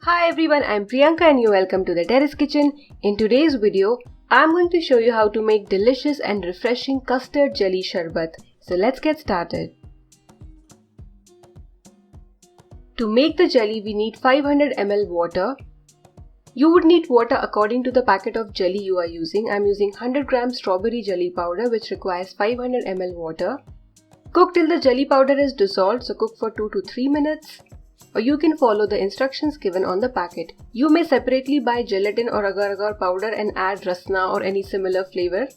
Hi everyone, I'm Priyanka and you're welcome to the Terrace Kitchen. In today's video, I'm going to show you how to make delicious and refreshing custard jelly sharbat. So let's get started. To make the jelly, we need 500 ml water. You would need water according to the packet of jelly you are using. I'm using 100 grams strawberry jelly powder which requires 500 ml water. Cook till the jelly powder is dissolved, so cook for 2 to 3 minutes. Or you can follow the instructions given on the packet. You may separately buy gelatin or agar-agar powder and add rasna or any similar flavor.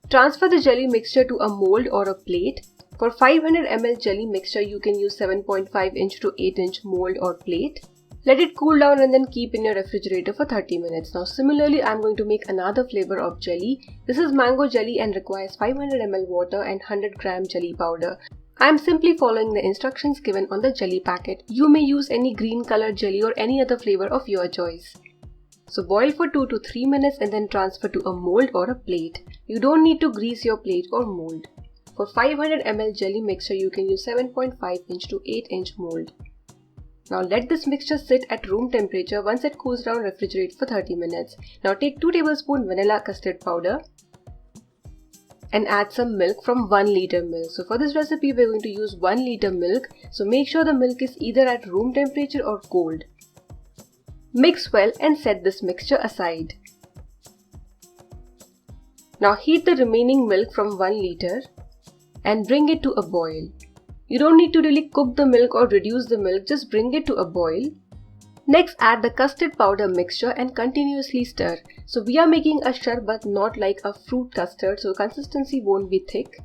Transfer the jelly mixture to a mold or a plate. For 500 ml jelly mixture, you can use 7.5 inch to 8 inch mold or plate. Let it cool down and then keep in your refrigerator for 30 minutes. Now similarly, I'm going to make another flavor of jelly. This is mango jelly and requires 500 ml water and 100 gram jelly powder. I am simply following the instructions given on the jelly packet. You may use any green colored jelly or any other flavor of your choice. So boil for 2 to 3 minutes and then transfer to a mold or a plate. You don't need to grease your plate or mold. For 500 ml jelly mixture, you can use 7.5 inch to 8 inch mold. Now let this mixture sit at room temperature. Once it cools down, refrigerate for 30 minutes. Now take 2 tablespoons vanilla custard powder and add some milk from 1 liter milk. So for this recipe, we're going to use 1 liter milk. So make sure the milk is either at room temperature or cold. Mix well and set this mixture aside. Now heat the remaining milk from 1 liter and bring it to a boil. You don't need to really cook the milk or reduce the milk, just bring it to a boil. Next, add the custard powder mixture and continuously stir. So we are making a sharbat, not like a fruit custard, so consistency won't be thick.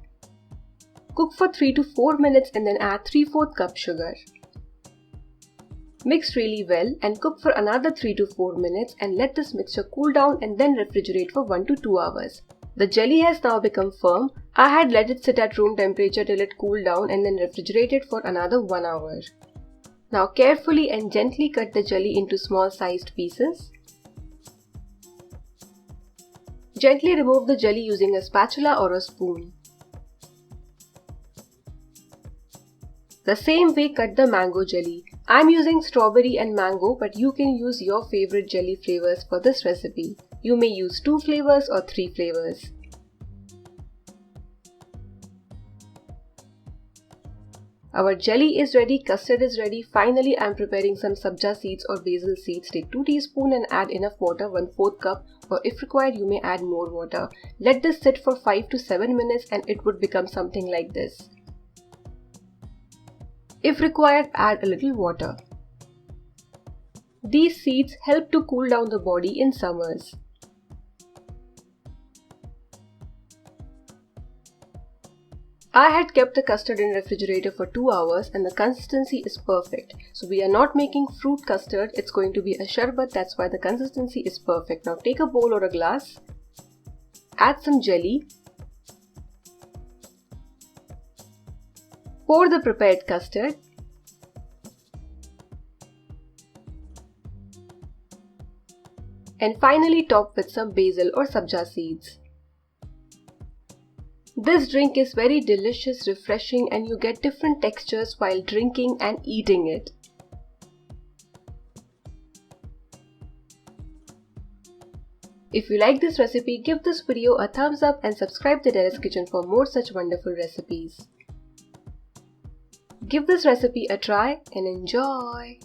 Cook for 3 to 4 minutes and then add 3/4 cup sugar. Mix really well and cook for another 3 to 4 minutes and let this mixture cool down and then refrigerate for 1 to 2 hours. The jelly has now become firm. I had let it sit at room temperature till it cooled down and then refrigerated for another 1 hour. Now carefully and gently cut the jelly into small sized pieces. Gently remove the jelly using a spatula or a spoon. The same way cut the mango jelly. I'm using strawberry and mango, but you can use your favorite jelly flavors for this recipe. You may use 2 flavors or 3 flavors. Our jelly is ready, custard is ready. Finally, I am preparing some sabja seeds or basil seeds. Take 2 teaspoons and add enough water, 1/4 cup, or if required, you may add more water. Let this sit for 5 to 7 minutes and it would become something like this. If required, add a little water. These seeds help to cool down the body in summers. I had kept the custard in refrigerator for 2 hours and the consistency is perfect. So we are not making fruit custard, it's going to be a sharbat, that's why the consistency is perfect. Now take a bowl or a glass, add some jelly, pour the prepared custard, and finally top with some basil or sabja seeds. This drink is very delicious, refreshing, and you get different textures while drinking and eating it. If you like this recipe, give this video a thumbs up and subscribe to Terrace Kitchen for more such wonderful recipes. Give this recipe a try and enjoy!